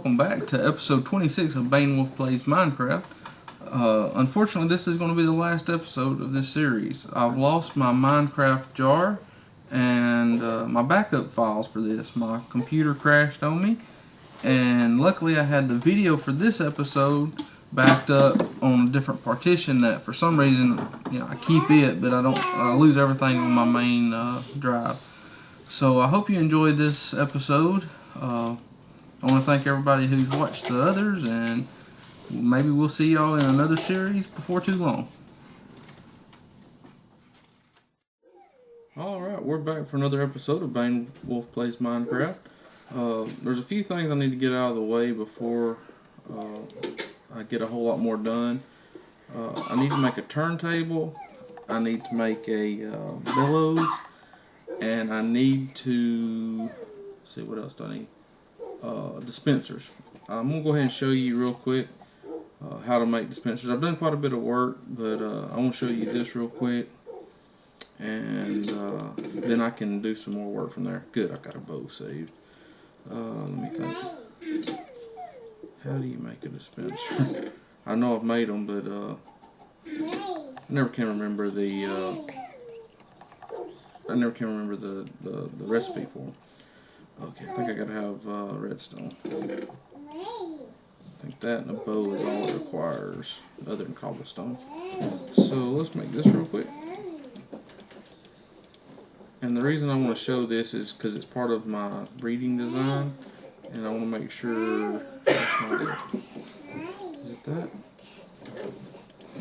welcome back to episode 26 of BaineWolf Plays Minecraft. Unfortunately, this is going to be the last episode of this series. I've lost my Minecraft jar and my backup files for this. My computer crashed on me, and luckily I had the video for this episode backed up on a different partition that for some reason, I keep it, but I lose everything on my main drive. So I hope you enjoyed this episode. I want to thank everybody who's watched the others, and maybe we'll see y'all in another series before too long. Alright, we're back for another episode of BaineWolf Plays Minecraft. There's a few things I need to get out of the way before I get a whole lot more done. I need to make a turntable, I need to make a bellows, and I need to see what else do I need. Dispensers. I'm gonna go ahead and show you real quick how to make dispensers. I've done quite a bit of work, but I want to show you this real quick, and then I can do some more work from there. Good, I've got a bow saved. Let me think. How do you make a dispenser? I know I've made them, but I never can remember the recipe for them. Okay, I think I gotta have redstone. I think that and a bow is all it requires, other than cobblestone. So let's make this real quick. And the reason I want to show this is because it's part of my breeding design, and I want to make sure that's not it. Is it that?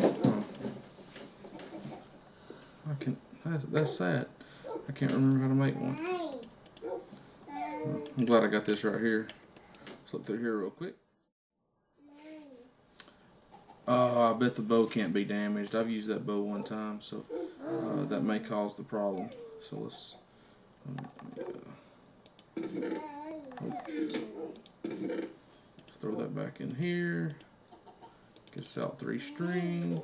Oh. That's sad. I can't remember how to make one. I'm glad I got this right here. Let's look through here real quick. Oh, I bet the bow can't be damaged. I've used that bow one time, so that may cause the problem. So let's throw that back in here. Get us out 3 string.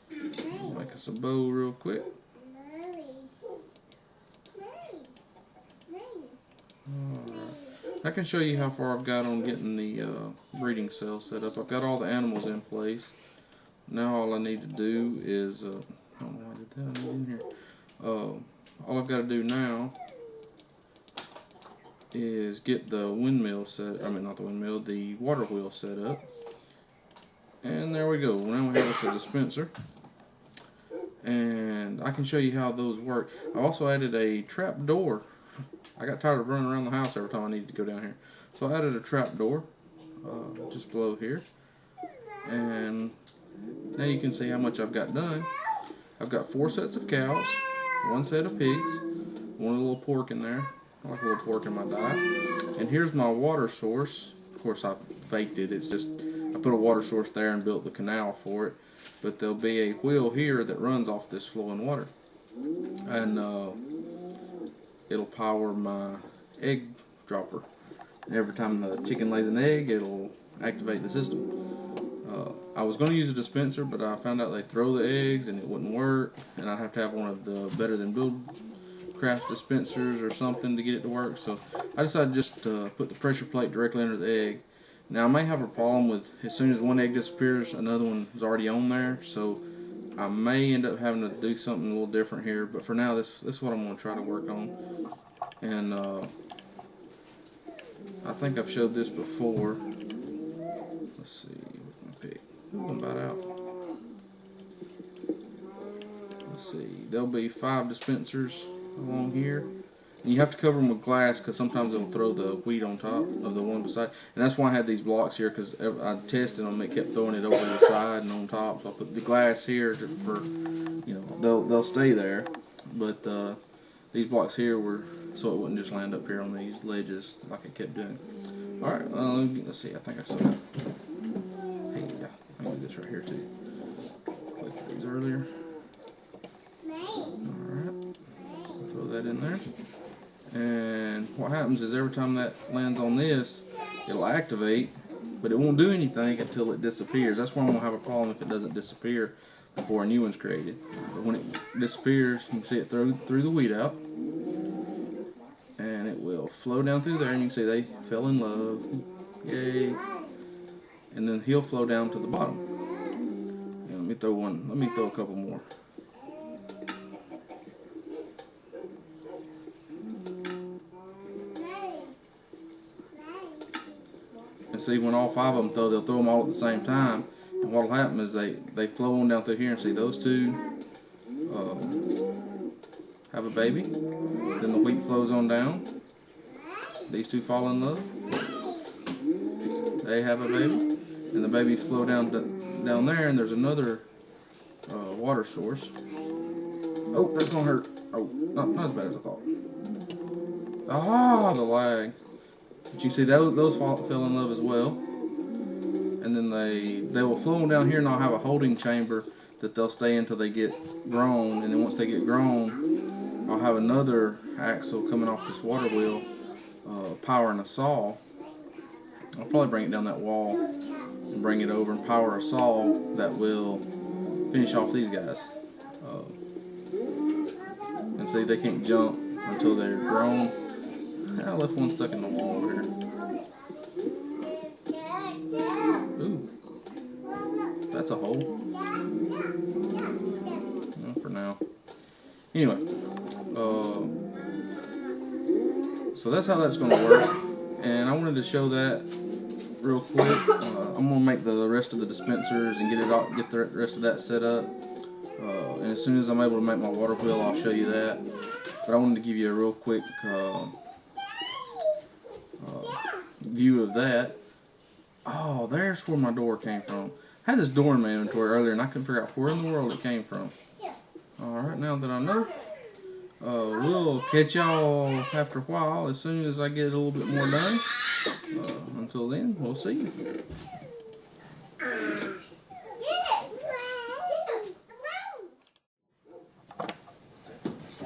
Make us a bow real quick. I can show you how far I've got on getting the breeding cell set up. I've got all the animals in place. Now all I need to do is, I don't know why I did that, I need in here. All I've got to do now is get the windmill set, not the windmill, the water wheel set up. And there we go. Now we have us a dispenser. And I can show you how those work. I also added a trap door. I got tired of running around the house every time I needed to go down here. So I added a trap door just below here. And now you can see how much I've got done. I've got 4 sets of cows, 1 set of pigs, 1 little pork in there. I like a little pork in my diet. And here's my water source. Of course I faked it. It's just, I put a water source there and built the canal for it. But there'll be a wheel here that runs off this flowing water. And it'll power my egg dropper. And every time the chicken lays an egg, it'll activate the system. I was going to use a dispenser, but I found out they throw the eggs and it wouldn't work, and I'd have to have one of the better than Buildcraft dispensers or something to get it to work. So I decided just to put the pressure plate directly under the egg. Now I may have a problem with, as soon as one egg disappears, another one is already on there, so I may end up having to do something a little different here, but for now this is what I'm going to try to work on. And I think I've showed this before. Let's see, where's my pick? I'm about out. Let's see, there'll be 5 dispensers along here. And you have to cover them with glass because sometimes it'll throw the wheat on top of the one beside. And that's why I had these blocks here, because I tested them, it kept throwing it over the side and on top. So I put the glass here for, they'll stay there. But these blocks here were so it wouldn't just land up here on these ledges like it kept doing. Alright, let's see, I think I saw that. Hey, yeah, I can do this right here too. Clicked these earlier. Alright, throw that in there. And what happens is every time that lands on this, it'll activate, but it won't do anything until it disappears. That's why I'm going to have a problem if it doesn't disappear before a new one's created. But when it disappears, you can see it through the wheat out. And it will flow down through there, and you can see they fell in love. Yay. And then he'll flow down to the bottom. And let me throw a couple more. And see, when all 5 of them throw, they'll throw them all at the same time. And what'll happen is they flow on down through here, and see those two have a baby. Then the wheat flows on down. These two fall in love. They have a baby, and the babies flow down there. And there's another water source. Oh, that's gonna hurt. Oh, not as bad as I thought. Ah, the lag. But you see those fell in love as well. And then they will flow down here, and I'll have a holding chamber that they'll stay until they get grown. And then once they get grown, I'll have another axle coming off this water wheel, powering a saw. I'll probably bring it down that wall and bring it over and power a saw that will finish off these guys. And see, they can't jump until they're grown. I left one stuck in the wall over here. Ooh, that's a hole. No, for now. Anyway, so that's how that's going to work. And I wanted to show that real quick. I'm going to make the rest of the dispensers and get the rest of that set up. And as soon as I'm able to make my water wheel, I'll show you that. But I wanted to give you a real quick view of that. Oh, there's where my door came from. I had this door in my inventory earlier, and I couldn't figure out where in the world it came from. Alright, now that I know, we'll catch y'all after a while as soon as I get a little bit more done. Until then, we'll see you.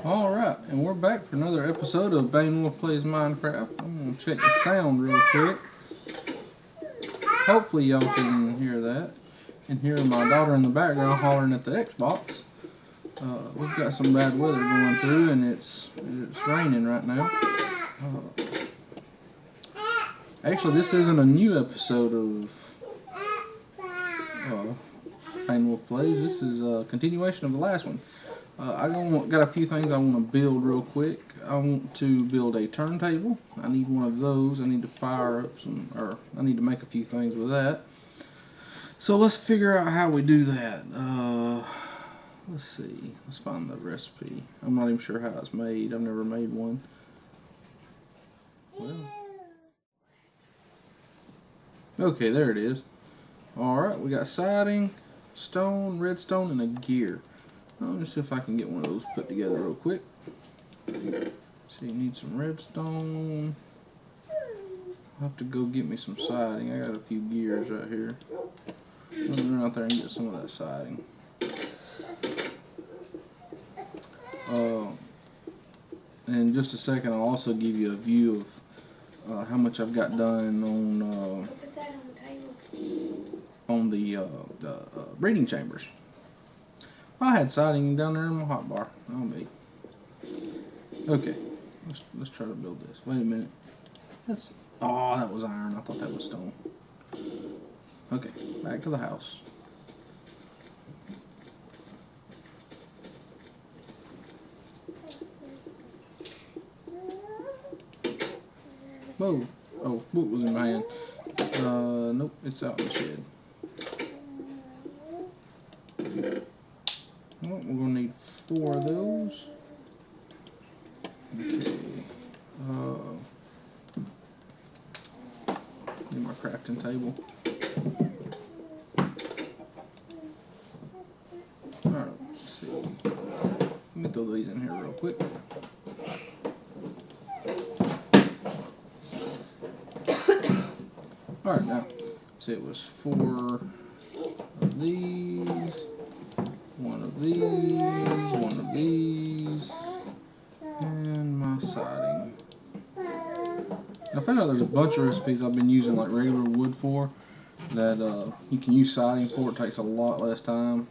Alright, and we're back for another episode of BaineWolf Plays Minecraft. I'm going to check the sound real quick. Hopefully y'all can hear that. And hear my daughter in the background hollering at the Xbox. We've got some bad weather going through, and it's raining right now. Actually, this isn't a new episode of BaineWolf Plays. This is a continuation of the last one. I got a few things I want to build real quick. I want to build a turntable. I need one of those. I need to fire up I need to make a few things with that. So let's figure out how we do that. Let's see. Let's find the recipe. I'm not even sure how it's made. I've never made one. Well. Okay, there it is. Alright, we got siding, stone, redstone, and a gear. Let me see if I can get one of those put together real quick. So you need some redstone. I'll have to go get me some siding. I got a few gears right here. Let me run out there and get some of that siding. In just a second, I'll also give you a view of how much I've got done on the breeding chambers. I had siding down there in my hotbar. I'll be. Okay, let's try to build this. Wait a minute. Oh, that was iron. I thought that was stone. Okay, back to the house. Whoa. Oh, what was in my hand? Nope, it's out in the shed. Well, we're going to need 4 of those. Okay. Need my crafting table. Alright, let's see. Let me throw these in here real quick. Alright, now, see, it was 4 of these. 1 of these, 1 of these, and my siding. I found out there's a bunch of recipes I've been using like regular wood for that you can use siding for. It takes a lot less time.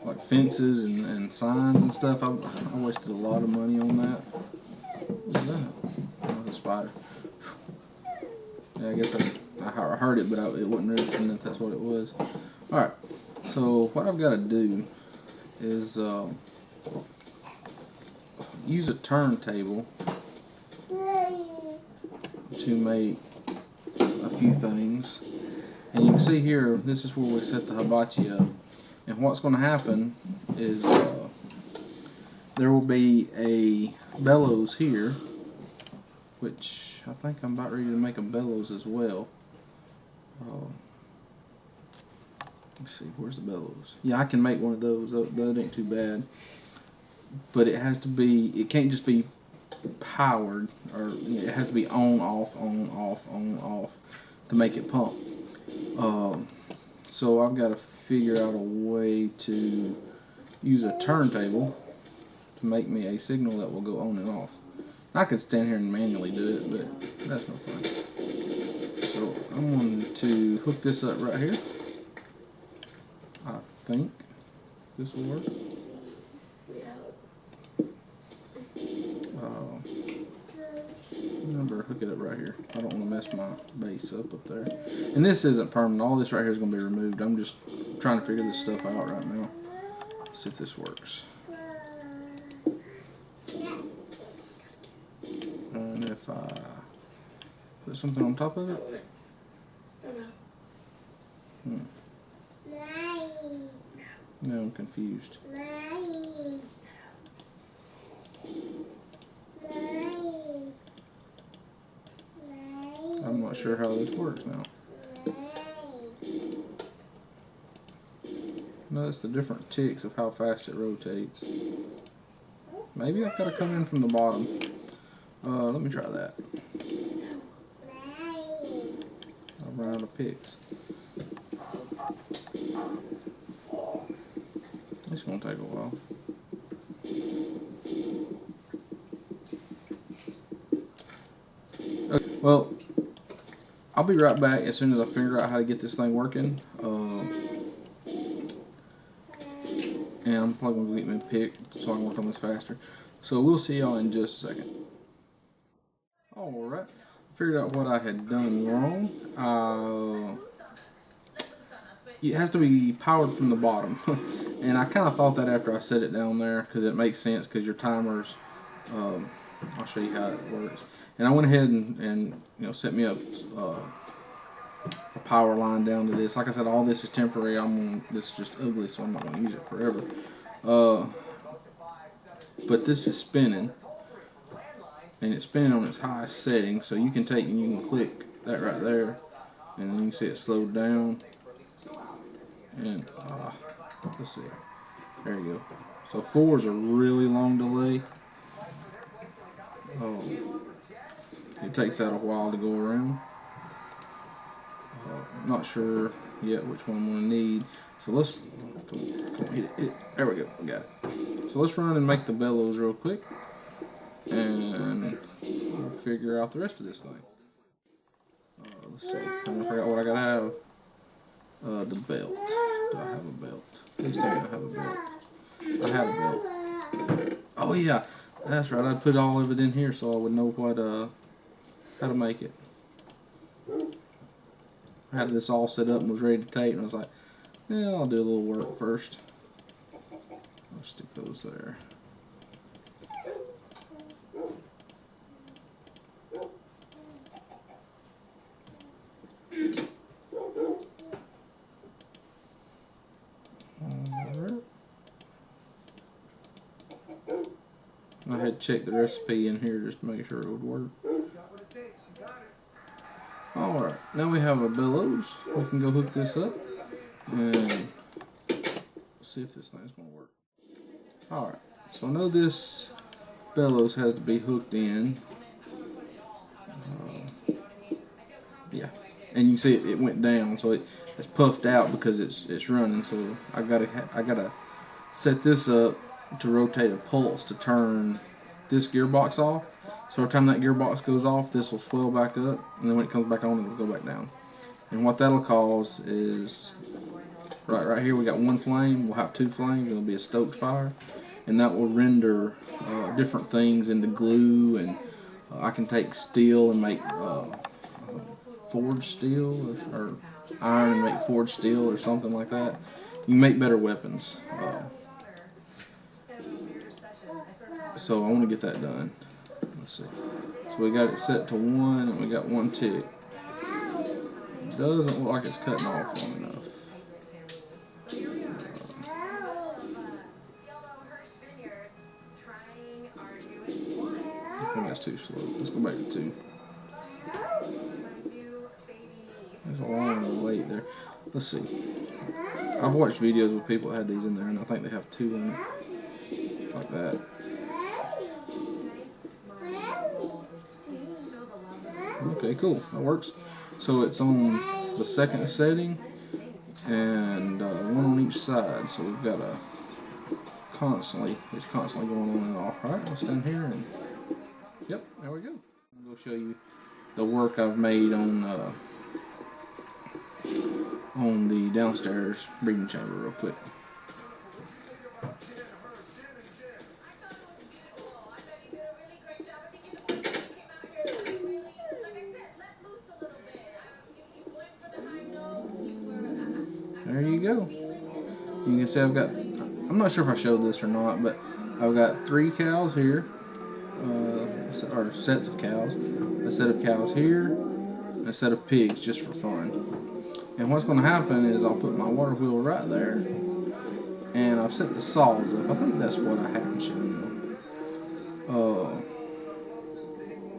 Like fences and signs and stuff. I wasted a lot of money on that. What is that? Oh, it's a spider. Yeah, I guess I heard it, but it wasn't registering that that's what it was. Alright, so what I've got to do is use a turntable to make a few things. And you can see here, this is where we set the hibachi up. And what's going to happen is there will be a bellows here, which I think I'm about ready to make a bellows as well. Let's see, where's the bellows? Yeah, I can make one of those. That ain't too bad. But it has to be, it can't just be powered, or it has to be on, off, on, off, on, off to make it pump. So I've got to figure out a way to use a turntable to make me a signal that will go on and off. I could stand here and manually do it, but that's no fun. So I'm going to hook this up right here. I think this will work. Remember, hook it up right here. I don't want to mess my base up there. And this isn't permanent. All this right here is going to be removed. I'm just trying to figure this stuff out right now. See if this works. And if I put something on top of it. No, I'm confused. I'm not sure how this works now. No, it's the different ticks of how fast it rotates. Maybe I've got to come in from the bottom. Let me try that. I'll run out of picks. It's going to take a while. Okay, well, I'll be right back as soon as I figure out how to get this thing working. And I'm probably going to get me a pick so I can work on this faster. So we'll see y'all in just a second. Alright, figured out what I had done wrong. It has to be powered from the bottom. And I kind of thought that after I set it down there, because it makes sense, because your timers, I'll show you how it works. And I went ahead and set me up a power line down to this. Like I said, all this is temporary. This is just ugly, so I'm not going to use it forever. But this is spinning, and it's spinning on its highest setting. So you can take and you can click that right there, and then you can see it slowed down. And let's see, there you go. So 4 is a really long delay. It takes that a while to go around. I'm not sure yet which one I'm going to need. So let's hit it. There we go. We got it. So let's run and make the bellows real quick, and we'll figure out the rest of this thing. Let's see. I forgot what I gotta have. The belt. Do I have a belt? Please tell me I have a belt. I have a belt. Oh yeah, that's right. I put all of it in here so I would know what how to make it. I had this all set up and was ready to tape, and I was like, yeah, I'll do a little work first. I'll stick those there. I had checked the recipe in here just to make sure it would work. Alright, now we have a bellows. We can go hook this up and see if this thing's going to work. Alright, so I know this bellows has to be hooked in. Yeah, and you can see it went down, so it's puffed out because it's running. So I gotta set this up to rotate a pulse to turn this gearbox off. So every time that gearbox goes off, this will swell back up, and then when it comes back on, it'll go back down. And what that'll cause is, right here we got one flame, we'll have 2 flames, it'll be a stoked fire, and that will render different things into glue, and I can take steel and make forged steel or iron and make forged steel or something like that. You can make better weapons. So I want to get that done. Let's see. So we got it set to 1 and we got 1 tick. Doesn't look like it's cutting off long enough. I think that's too slow. Let's go back to 2. There's a long wait there. Let's see. I've watched videos with people that had these in there, and I think they have 2 in it. Like that. Okay, cool. That works. So it's on the 2nd setting, and 1 on each side. So we've got it's constantly going on and off. Alright, let's stand here and yep, there we go. I'm going to show you the work I've made on the downstairs breeding chamber real quick. There you go. You can see I've got, I'm not sure if I showed this or not, but I've got 3 cows here, or sets of cows, a set of cows here, and a set of pigs just for fun. And what's going to happen is I'll put my water wheel right there, and I've set the saws up. I think that's what I haven't shown you. Oh,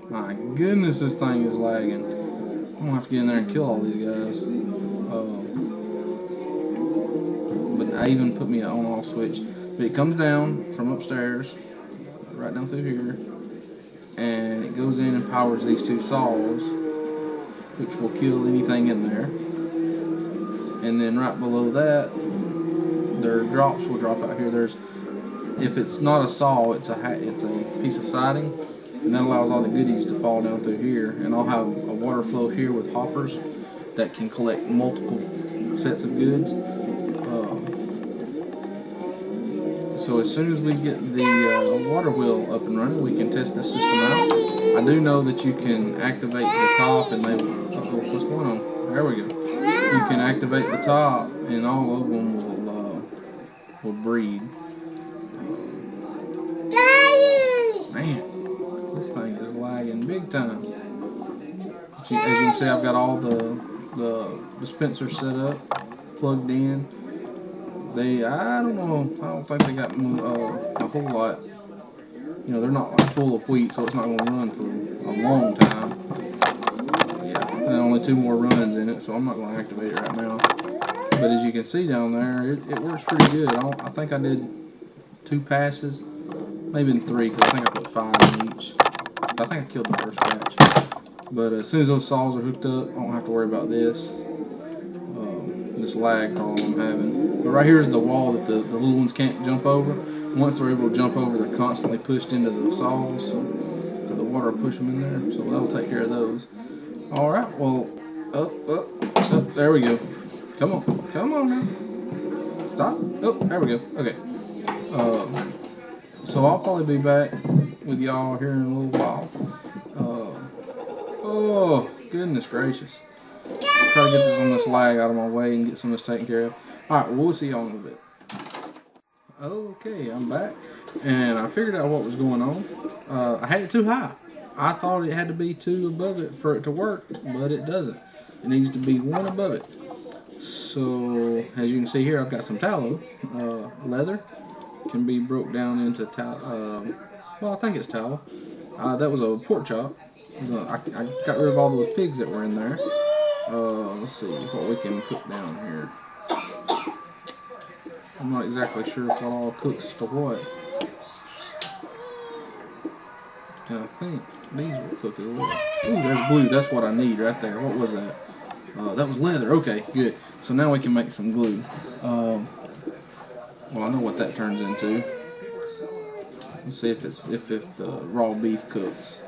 my goodness, this thing is lagging. I'm going to have to get in there and kill all these guys. But I even put me an on-off switch. But it comes down from upstairs, right down through here, and it goes in and powers these 2 saws, which will kill anything in there. And then right below that, their drops will drop out here. If it's not a saw, it's a piece of siding, and that allows all the goodies to fall down through here. And I'll have a water flow here with hoppers that can collect multiple sets of goods. So as soon as we get the water wheel up and running, we can test this system out. I do know that you can activate the top and they will, what's going on? There we go. You can activate the top and all of them will breed. Man, this thing is lagging big time. As you can see, I've got all the dispensers set up, plugged in. I don't know, I don't think they got a whole lot. You know, they're not like full of wheat, so it's not going to run for a long time. Yeah, and only 2 more runs in it, so I'm not going to activate it right now. But as you can see down there, it works pretty good. I think I did 2 passes, maybe 3, because I think I put 5 in each. I think I killed the first batch. But as soon as those saws are hooked up, I don't have to worry about this lag problem I'm having. But right here is the wall that the little ones can't jump over. Once they're able to jump over, they're constantly pushed into the saws, so the water will push them in there. So that'll take care of those. All right, well, up, there we go. Come on now. Stop. Oh, there we go. Okay. So I'll probably be back with y'all here in a little while. Oh, goodness gracious. Try to get this lag out of my way and get some of this taken care of. Alright, well, we'll see y'all in a bit. Okay, I'm back, and I figured out what was going on. I had it too high. I thought it had to be 2 above it for it to work, but it doesn't. It needs to be 1 above it. So, as you can see here, I've got some tallow. Leather can be broke down into tallow. Well, I think it's tallow. That was a pork chop. I got rid of all those pigs that were in there. Let's see what we can put down here. I'm not exactly sure what all cooks to what. I think these will cook as well. Ooh, there's glue. That's what I need right there. What was that? That was leather. Okay, good. So now we can make some glue. Well, I know what that turns into. Let's see if the raw beef cooks.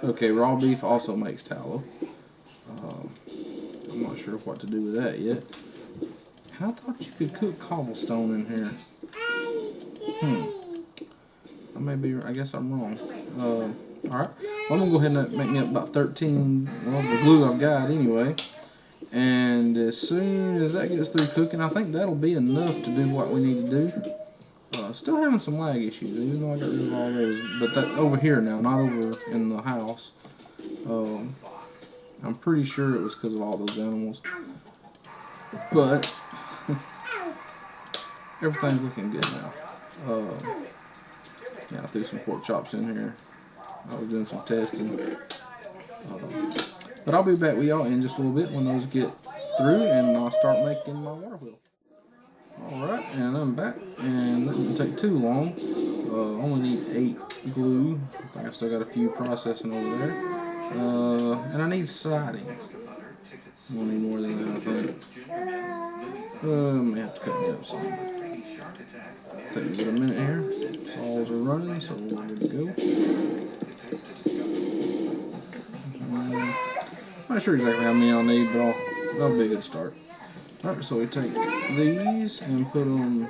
Okay, raw beef also makes tallow. I'm not sure what to do with that yet. I thought you could cook cobblestone in here. I guess I'm wrong. Alright, I'm going to go ahead and make me up about 13, well, the glue I've got anyway. And as soon as that gets through cooking, I think that'll be enough to do what we need to do. Still having some lag issues, even though I got rid of all those. But that over here now, not over in the house. I'm pretty sure it was because of all those animals. But everything's looking good now. Yeah, I threw some pork chops in here. I was doing some testing. But I'll be back with y'all in just a little bit when those get through, and I'll start making my water wheel. Alright, and I'm back, and that didn't take too long. Only need 8 glue. I think I still got a few processing over there. And I need siding. I don't need more than that, I think. I may have to cut me up some. Take me about a minute here. Saws are running, so we're good to go. I'm not sure exactly how many I'll need, but that'll be a good start. Alright, so we take these and put them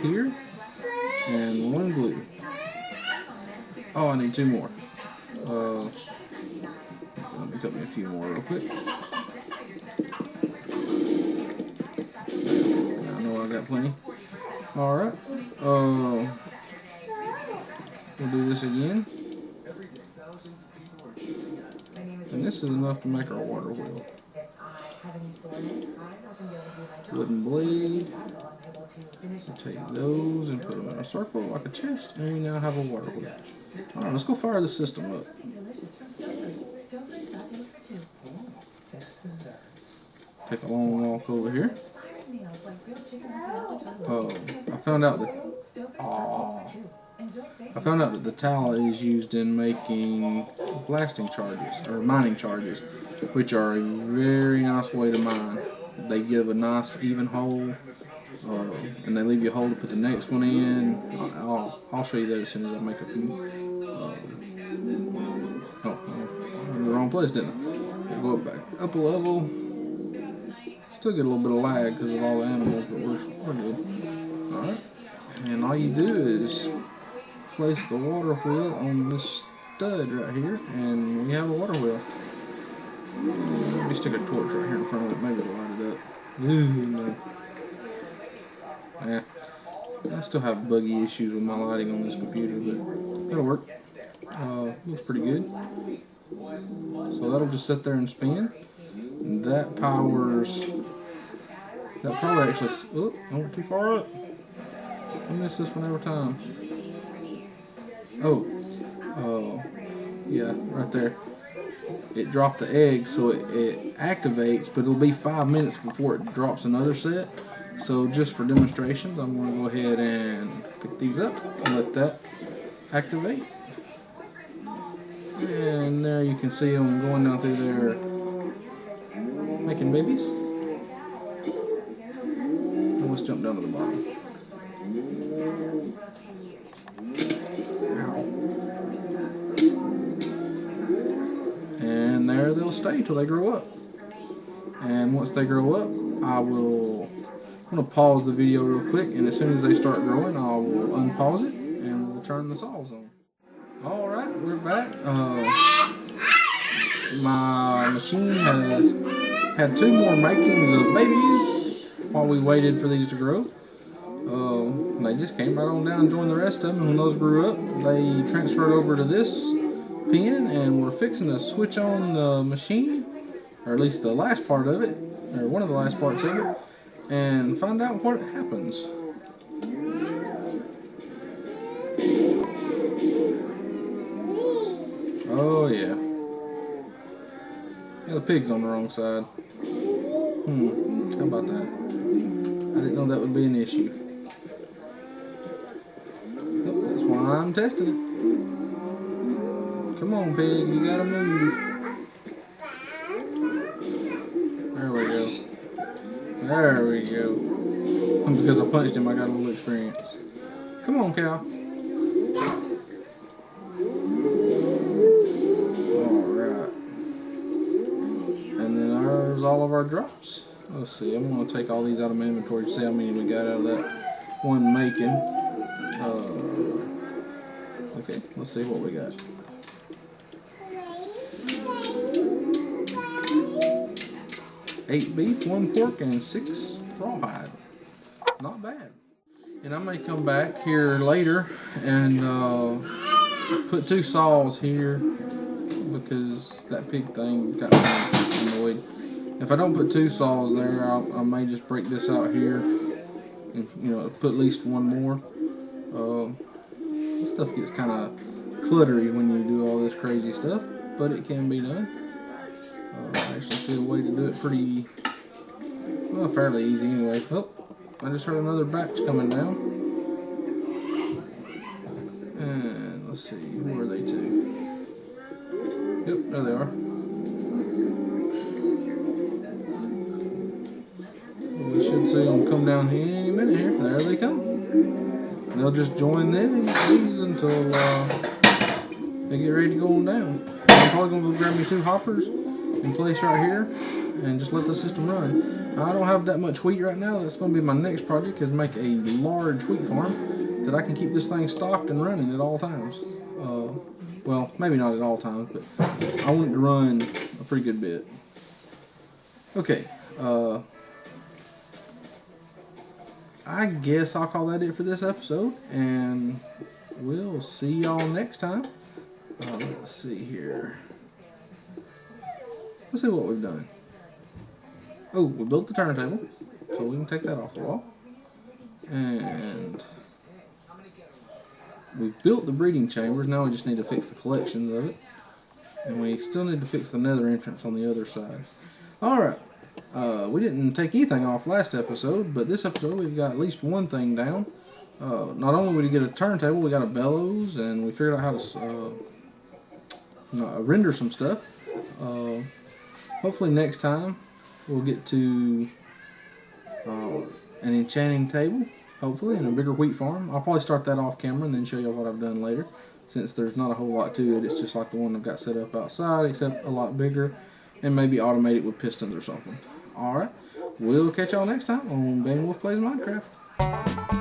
here, and 1 glue. Oh, I need 2 more. Let me cut me a few more real quick. I know I got plenty. Alright, we'll do this again. And this is enough to make our water wheel. Wooden blade. We'll take those and put them in a circle like a chest, and we now have a water wheel. Alright, let's go fire the system up. Take a long walk over here. I found out that the towel is used in making blasting charges, or mining charges, which are a very nice way to mine. They give a nice even hole, and they leave you a hole to put the next one in. I'll show you that as soon as I make a few. I'm in the wrong place, didn't I? We'll go back up a level. Still get a little bit of lag because of all the animals, but we're good. Alright, and all you do is place the water wheel on this stud right here, and we have a water wheel. Let me stick a torch right here in front of it, maybe it'll light it up. No. I still have buggy issues with my lighting on this computer, but it'll work. Looks pretty good. So that'll just sit there and spin. And that probably actually, oh, I went too far up. I miss this one every time. Oh, yeah, right there. It dropped the egg, so it activates, but it'll be 5 minutes before it drops another set. So just for demonstrations, I'm going to go ahead and pick these up and let that activate. And there you can see them going down through there making babies. And let's jump down to the bottom. And there they'll stay till they grow up. And once they grow up, I'm going to pause the video real quick, and as soon as they start growing, I will unpause it and we'll turn the saws on. Alright, we're back. My machine has had 2 more makings of babies while we waited for these to grow. They just came right on down and joined the rest of them, and when those grew up, they transferred over to this pin, and we're fixing to switch on the machine, or at least the last part of it, or one of the last parts of it, and find out what happens. Oh yeah. Yeah, the pig's on the wrong side. How about that? I didn't know that would be an issue. Oh, that's why I'm testing it. Come on, pig, you gotta move. There we go. There we go. Because I punched him, I got a little experience. Come on, cow. Alright. And then there's all of our drops. Let's see, I'm going to take all these out of my inventory to see how many we got out of that one making. Okay. Let's see what we got. Eight beef, 1 pork, and 6 rawhide. Not bad. And I may come back here later and put 2 saws here because that pig thing got me annoyed. If I don't put 2 saws there, I may just break this out here and, you know, put at least 1 more. This stuff gets kind of cluttery when you do all this crazy stuff, but it can be done. I actually see a way to do it pretty, well, fairly easy anyway. Oh, I just heard another batch coming down. And let's see, where are they to? Yep, there they are. We should see them come down here any minute here. There they come. They'll just join these until they get ready to go on down. I'm probably going to go grab me 2 hoppers and place right here and just let the system run. I don't have that much wheat right now. That's going to be my next project, is make a large wheat farm that I can keep this thing stocked and running at all times. Well, maybe not at all times, but I want it to run a pretty good bit. Okay, I guess I'll call that it for this episode, and we'll see y'all next time. Let's see here. Let's see what we've done. Oh, we built the turntable, so we can take that off the wall. And we've built the breeding chambers. Now we just need to fix the collections of it. And we still need to fix the nether entrance on the other side. Alright. We didn't take anything off last episode, but this episode we've got at least 1 thing down. Not only did we get a turntable, we got a bellows, and we figured out how to render some stuff. Hopefully next time we'll get to an enchanting table, hopefully, and a bigger wheat farm. I'll probably start that off camera and then show you what I've done later, since there's not a whole lot to it. It's just like the one I've got set up outside, except a lot bigger, and maybe automate it with pistons or something. Alright, we'll catch y'all next time on BaineWolf Plays Minecraft.